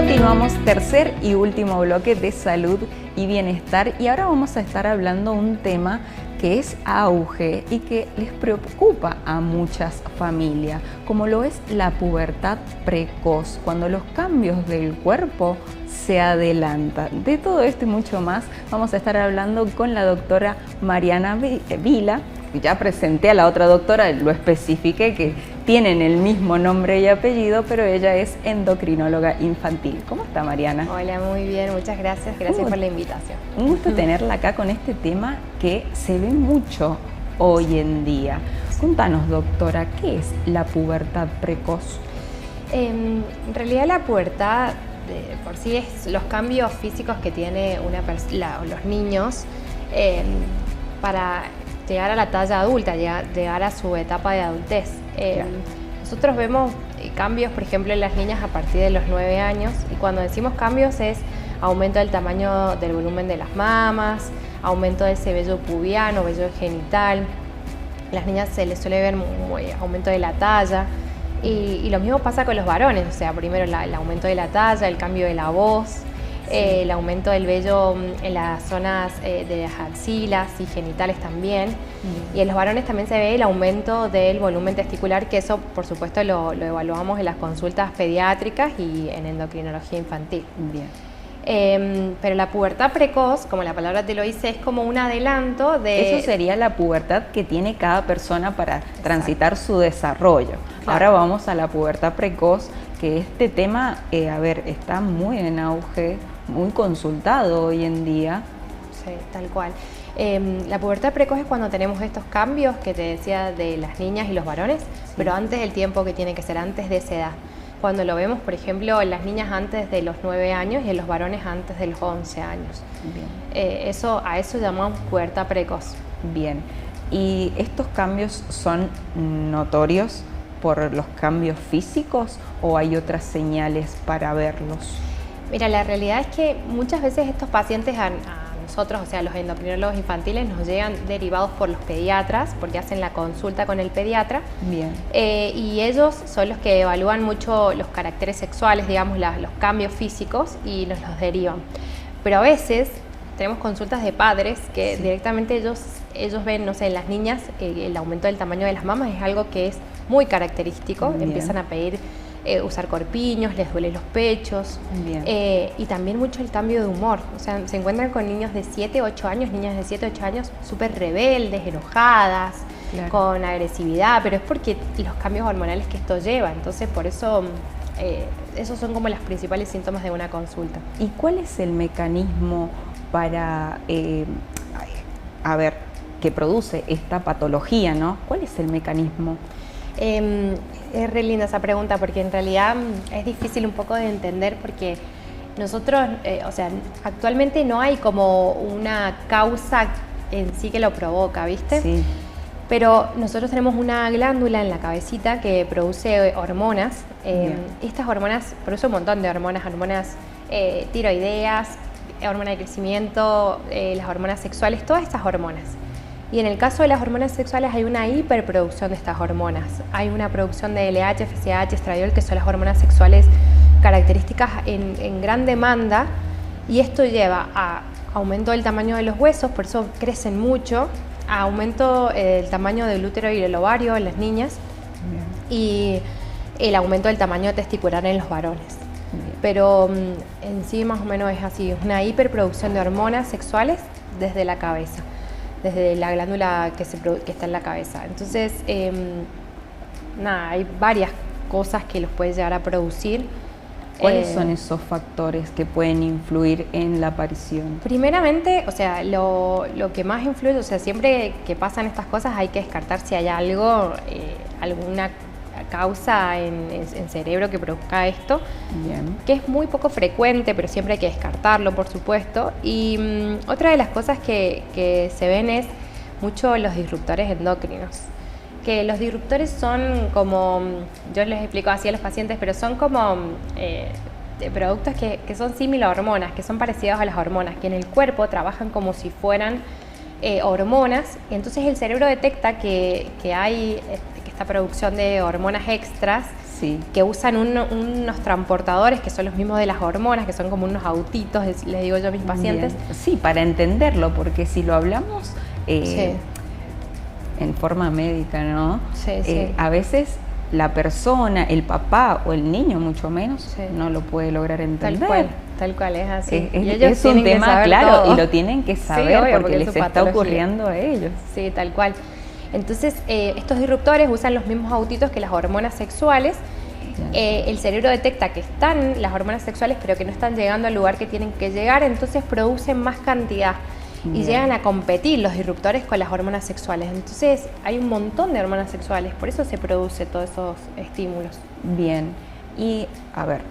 Continuamos, tercer y último bloque de salud y bienestar, y ahora vamos a estar hablando un tema que es auge y que les preocupa a muchas familias, como lo es la pubertad precoz, cuando los cambios del cuerpo se adelantan. De todo esto y mucho más vamos a estar hablando con la doctora Mariana Vila. Ya presenté a la otra doctora, lo especifiqué que tienen el mismo nombre y apellido, pero ella es endocrinóloga infantil. ¿Cómo está, Mariana? Hola, muy bien, muchas gracias. Gracias por la invitación. Un gusto tenerla acá con este tema que se ve mucho hoy en día. Contanos, doctora, ¿qué es la pubertad precoz? En realidad la pubertad por sí es los cambios físicos que tiene los niños para llegar a la talla adulta, llegar a su etapa de adultez. Claro. Nosotros vemos cambios, por ejemplo, en las niñas a partir de los 9 años, y cuando decimos cambios es aumento del tamaño del volumen de las mamas, aumento de ese vello pubiano, vello genital. A las niñas se les suele ver aumento de la talla, y lo mismo pasa con los varones, o sea, primero el aumento de la talla, el cambio de la voz, el aumento del vello en las zonas de las axilas y genitales también. Y en los varones también se ve el aumento del volumen testicular, que eso por supuesto lo evaluamos en las consultas pediátricas y en endocrinología infantil. Bien. Pero la pubertad precoz, como la palabra te lo dice, es como un adelanto de... Eso sería la pubertad que tiene cada persona para transitar su desarrollo. Claro. Ahora vamos a la pubertad precoz, que este tema, está muy en auge, muy consultado hoy en día. Sí, tal cual. La pubertad precoz es cuando tenemos estos cambios que te decía de las niñas y los varones, sí, pero antes del tiempo que tiene que ser, antes de esa edad. Cuando lo vemos, por ejemplo, en las niñas antes de los 9 años y en los varones antes de los 11 años. Bien. A eso llamamos pubertad precoz. Bien. ¿Y estos cambios son notorios por los cambios físicos o hay otras señales para verlos? Mira, la realidad es que muchas veces estos pacientes a nosotros, o sea, los endocrinólogos infantiles, nos llegan derivados por los pediatras, porque hacen la consulta con el pediatra. Bien. Y ellos son los que evalúan mucho los caracteres sexuales, digamos, los cambios físicos, y nos los derivan. Pero a veces tenemos consultas de padres que sí, directamente ellos ven, no sé, en las niñas el aumento del tamaño de las mamas es algo que es muy característico. Bien. Empiezan a pedir usar corpiños, les duelen los pechos. Bien. Y también mucho el cambio de humor. O sea, se encuentran con niños de 7, 8 años, niñas de 7, 8 años súper rebeldes, enojadas, claro, con agresividad, pero es porque los cambios hormonales que esto lleva. Entonces, por eso, esos son como los principales síntomas de una consulta. ¿Y cuál es el mecanismo para, que produce esta patología, ¿no? ¿Cuál es el mecanismo? Es re linda esa pregunta, porque en realidad es difícil un poco de entender, porque nosotros, actualmente no hay como una causa en sí que lo provoca, ¿viste? Sí. Pero nosotros tenemos una glándula en la cabecita que produce hormonas. Estas hormonas, produce un montón de hormonas tiroideas, hormona de crecimiento, las hormonas sexuales, todas estas hormonas. Y en el caso de las hormonas sexuales hay una hiperproducción de estas hormonas. Hay una producción de LH, FSH, estradiol, que son las hormonas sexuales características en gran demanda, y esto lleva a aumento del tamaño de los huesos, por eso crecen mucho, a aumento del tamaño del útero y del ovario en las niñas. Bien. Y el aumento del tamaño testicular en los varones. Bien. Pero en sí más o menos es así, una hiperproducción de hormonas sexuales desde la cabeza, desde la glándula que está en la cabeza. Entonces, hay varias cosas que los puede llegar a producir. ¿Cuáles son esos factores que pueden influir en la aparición? Primeramente, lo que más influye, siempre que pasan estas cosas hay que descartar si hay algo, alguna causa en cerebro que produzca esto. Bien. Que es muy poco frecuente, pero siempre hay que descartarlo, por supuesto. Y otra de las cosas que se ven es mucho los disruptores endocrinos. Que los disruptores son como, yo les explico así a los pacientes, pero son como productos que son similar a hormonas, que son parecidos a las hormonas, que en el cuerpo trabajan como si fueran hormonas, y entonces el cerebro detecta que hay esta producción de hormonas extras, Sí. que usan unos transportadores que son los mismos de las hormonas, que son como unos autitos, les digo yo a mis pacientes. Bien. Sí, para entenderlo, porque si lo hablamos Sí. en forma médica, ¿no? Sí. A veces la persona, el papá o el niño mucho menos, Sí. no lo puede lograr entender. Tal cual, es así. Es, Y ellos es un tienen que tema, saber claro, todo. y lo tienen que Sí, saber obvio, porque es les su está patología. ocurriendo a ellos. Sí, tal cual. Entonces, estos disruptores usan los mismos autitos que las hormonas sexuales. El cerebro detecta que están las hormonas sexuales, pero que no están llegando al lugar que tienen que llegar, entonces producen más cantidad. Y Bien. llegan a competir los disruptores con las hormonas sexuales. Entonces, hay un montón de hormonas sexuales, por eso se produce todos esos estímulos. Bien. Y, a ver,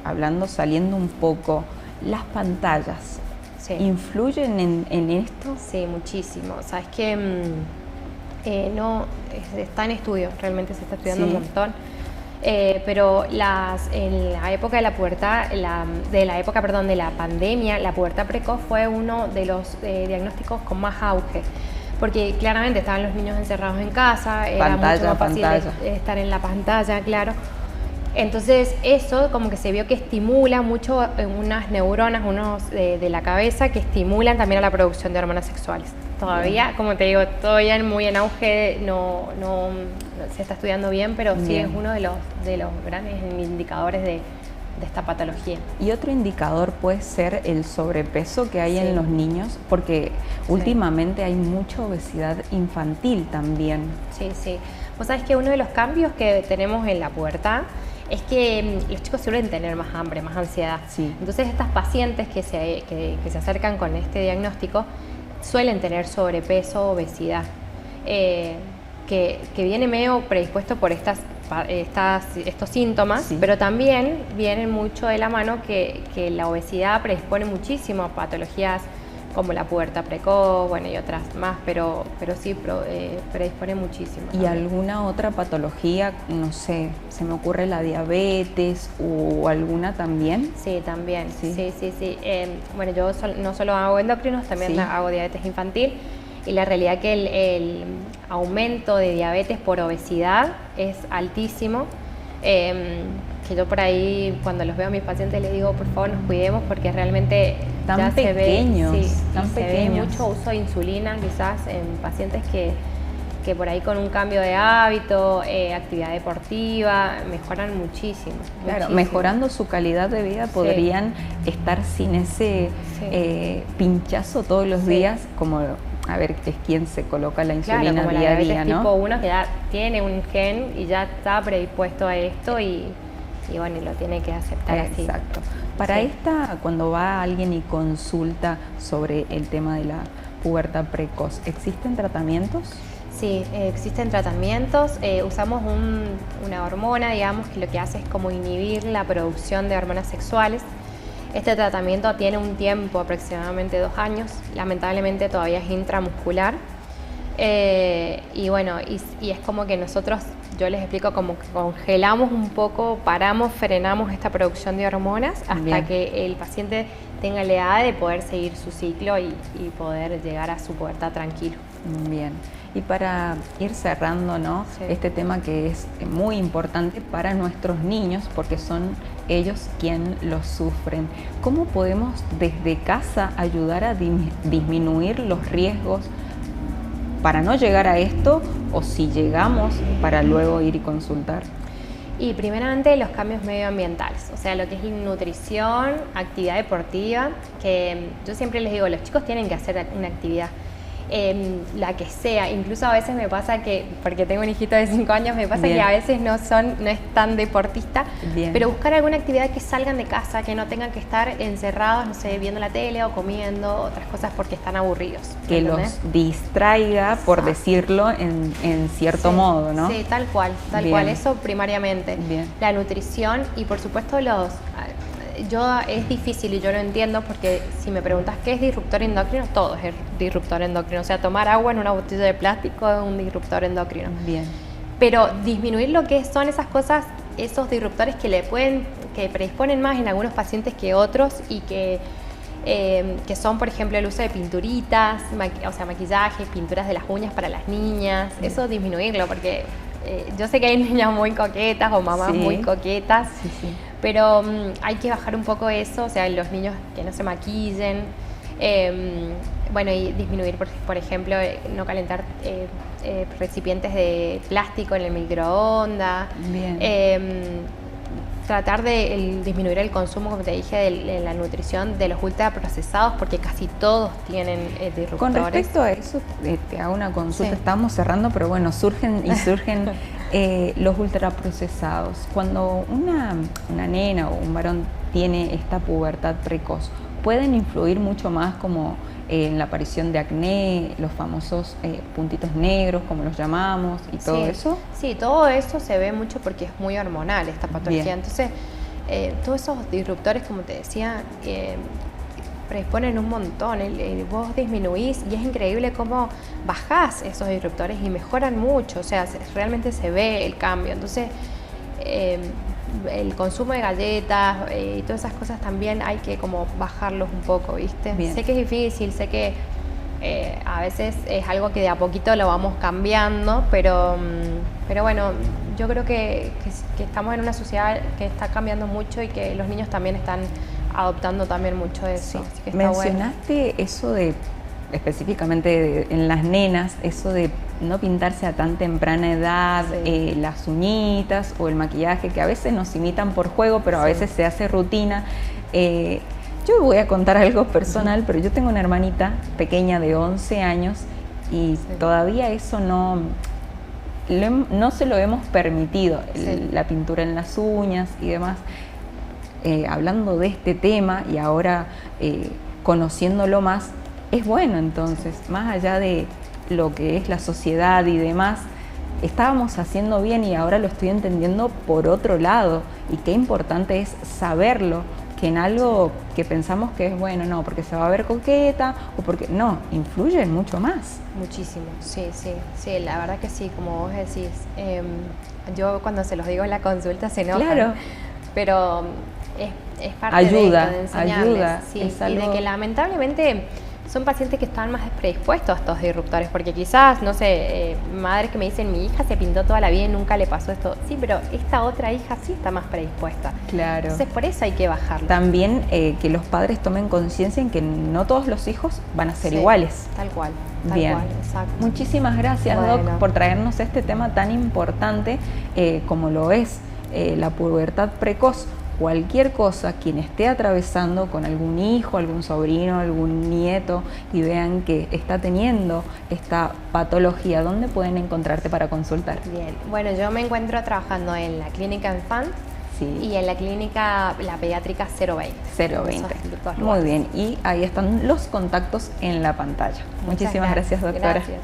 saliendo un poco, las pantallas, Sí. ¿influyen en esto? Sí, muchísimo. Sabes que no está en estudio, realmente se está estudiando Sí. un montón. Pero en la época de la pubertad, de la pandemia, la pubertad precoz fue uno de los diagnósticos con más auge. Porque claramente estaban los niños encerrados en casa, era mucho más fácil estar en la pantalla, claro. Entonces eso como que se vio que estimula mucho unas neuronas, de la cabeza que estimulan también a la producción de hormonas sexuales. Todavía, como te digo, todavía muy en auge, no se está estudiando bien, pero sí Bien. es uno de los grandes indicadores de esta patología. Y otro indicador puede ser el sobrepeso que hay Sí. en los niños, porque últimamente hay mucha obesidad infantil también. Sí, sí. Vos sabés que uno de los cambios que tenemos en la pubertad es que los chicos suelen tener más hambre, más ansiedad. Sí. Entonces estas pacientes que se acercan con este diagnóstico suelen tener sobrepeso, obesidad, que viene medio predispuesto por estos síntomas, Sí. pero también vienen mucho de la mano que la obesidad predispone muchísimo a patologías como la pubertad precoz, bueno, y otras más, pero sí predispone muchísimo. ¿Y alguna otra patología? No sé, se me ocurre la diabetes o alguna también. Sí, también. Sí. Sí. Bueno, yo no solo hago endocrinos, también Sí. hago diabetes infantil. Y la realidad que el aumento de diabetes por obesidad es altísimo. Que yo por ahí, cuando los veo a mis pacientes, les digo, por favor, nos cuidemos porque realmente Tan ya pequeños, se ve, tan se ve pequeños. mucho uso de insulina quizás en pacientes que por ahí con un cambio de hábito, actividad deportiva, mejoran muchísimo. Claro, muchísimo. mejorando su calidad de vida podrían estar sin ese pinchazo todos los Sí. días, como a ver es quien se coloca la Claro, insulina como la día a diabetes día, ¿no? tipo 1 que ya tiene un gen y ya está predispuesto a esto y bueno, y lo tiene que aceptar así. Exacto. Para Sí. esta, cuando va alguien y consulta sobre el tema de la pubertad precoz, ¿existen tratamientos? Sí, existen tratamientos. Usamos una hormona, digamos, que lo que hace es como inhibir la producción de hormonas sexuales. Este tratamiento tiene un tiempo, aproximadamente 2 años. Lamentablemente todavía es intramuscular. Y bueno, y es como que nosotros, yo les explico, como que congelamos un poco, frenamos esta producción de hormonas hasta Bien. que el paciente tenga la edad de poder seguir su ciclo y poder llegar a su pubertad tranquilo. Bien. Y para ir cerrando, ¿no? Sí. Este tema que es muy importante para nuestros niños, porque son ellos quienes los sufren. ¿Cómo podemos desde casa ayudar a disminuir los riesgos para no llegar a esto, o si llegamos, para luego ir y consultar? Y primeramente los cambios medioambientales, o sea, lo que es nutrición, actividad deportiva, que yo siempre les digo, los chicos tienen que hacer una actividad, la que sea. Incluso a veces me pasa que, porque tengo un hijito de 5 años, me pasa Bien. que a veces no es tan deportista, Bien. pero buscar alguna actividad que salgan de casa, que no tengan que estar encerrados, no sé, viendo la tele o comiendo otras cosas porque están aburridos. Que ¿entendés? los distraiga, por Exacto. decirlo en cierto Sí, modo, ¿no? Sí, tal cual, Bien. eso primariamente. Bien. La nutrición y por supuesto es difícil y yo lo entiendo porque si me preguntas qué es disruptor endocrino, todo es disruptor endocrino. O sea, tomar agua en una botella de plástico es un disruptor endocrino. Bien. Pero disminuir lo que son esas cosas, esos disruptores que predisponen más en algunos pacientes que otros y que son, por ejemplo, el uso de pinturitas, maquillaje, pinturas de las uñas para las niñas, eso disminuirlo porque yo sé que hay niñas muy coquetas o mamás muy coquetas, pero hay que bajar un poco eso, o sea, los niños que no se maquillen, bueno, y disminuir, por ejemplo, no calentar recipientes de plástico en el microondas. Tratar de disminuir el consumo, como te dije, de la nutrición de los ultraprocesados, porque casi todos tienen disruptores. Con respecto a eso, te hago una consulta, estamos cerrando, pero bueno, surgen los ultraprocesados. Cuando una nena o un varón tiene esta pubertad precoz, ¿pueden influir mucho más como en la aparición de acné, los famosos puntitos negros, como los llamamos, y todo eso? Sí, todo eso se ve mucho porque es muy hormonal esta patología. Entonces, todos esos disruptores, como te decía, predisponen un montón. Vos disminuís y es increíble cómo bajás esos disruptores y mejoran mucho. O sea, realmente se ve el cambio. Entonces, el consumo de galletas y todas esas cosas también hay que como bajarlos un poco, ¿viste? Sé que es difícil, sé que a veces es algo que de a poquito lo vamos cambiando, pero bueno, yo creo que estamos en una sociedad que está cambiando mucho y que los niños también están adoptando también mucho de eso. Así que está mencionaste eso de, específicamente en las nenas, eso de no pintarse a tan temprana edad, las uñitas o el maquillaje, que a veces nos imitan por juego, pero a veces se hace rutina. Yo voy a contar algo personal, pero yo tengo una hermanita pequeña de 11 años y todavía eso no se lo hemos permitido, la pintura en las uñas y demás. Hablando de este tema y ahora conociéndolo más, es bueno entonces, más allá de lo que es la sociedad y demás, estábamos haciendo bien y ahora lo estoy entendiendo por otro lado, y qué importante es saberlo, que en algo que pensamos que es bueno, no, porque se va a ver coqueta o porque no, influye mucho más. Muchísimo, sí, la verdad que sí, como vos decís, yo cuando se los digo en la consulta se enojan, pero es parte de enseñarles, y de que lamentablemente son pacientes que están más predispuestos a estos disruptores, porque quizás, no sé, madres que me dicen, mi hija se pintó toda la vida y nunca le pasó esto. Sí, pero esta otra hija sí está más predispuesta. Claro. Entonces, por eso hay que bajarlo. También que los padres tomen conciencia en que no todos los hijos van a ser iguales. Tal cual. Bien. Exacto. Muchísimas gracias, Doc, por traernos este tema tan importante como lo es la pubertad precoz. Cualquier cosa, quien esté atravesando con algún hijo, algún sobrino, algún nieto y vean que está teniendo esta patología, ¿dónde pueden encontrarte para consultar? Bien, bueno, yo me encuentro trabajando en la clínica Enfant y en la clínica, la pediátrica 020. 020. Muy bien, y ahí están los contactos en la pantalla. Muchísimas gracias, doctora. Gracias.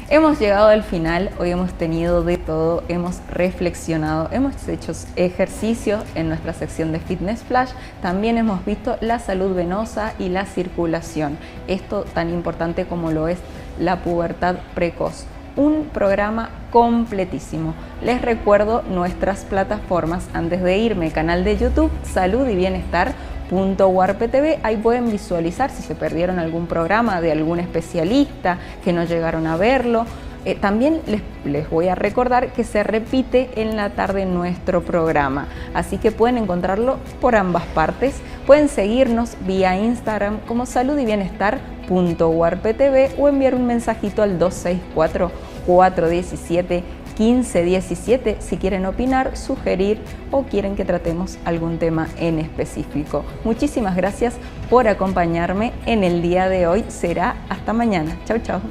Hemos llegado al final, hoy hemos tenido de todo, hemos reflexionado, hemos hecho ejercicios en nuestra sección de Fitness Flash, también hemos visto la salud venosa y la circulación, esto tan importante como lo es la pubertad precoz. Un programa completísimo. Les recuerdo nuestras plataformas antes de irme: canal de YouTube Salud y Bienestar .warptv, ahí pueden visualizar si se perdieron algún programa de algún especialista que no llegaron a verlo. También les voy a recordar que se repite en la tarde nuestro programa, así que pueden encontrarlo por ambas partes. Pueden seguirnos vía Instagram como Salud y Bienestar .warptv o enviar un mensajito al 264-417-1517 si quieren opinar, sugerir o quieren que tratemos algún tema en específico. Muchísimas gracias por acompañarme en el día de hoy. Será hasta mañana. Chau, chau.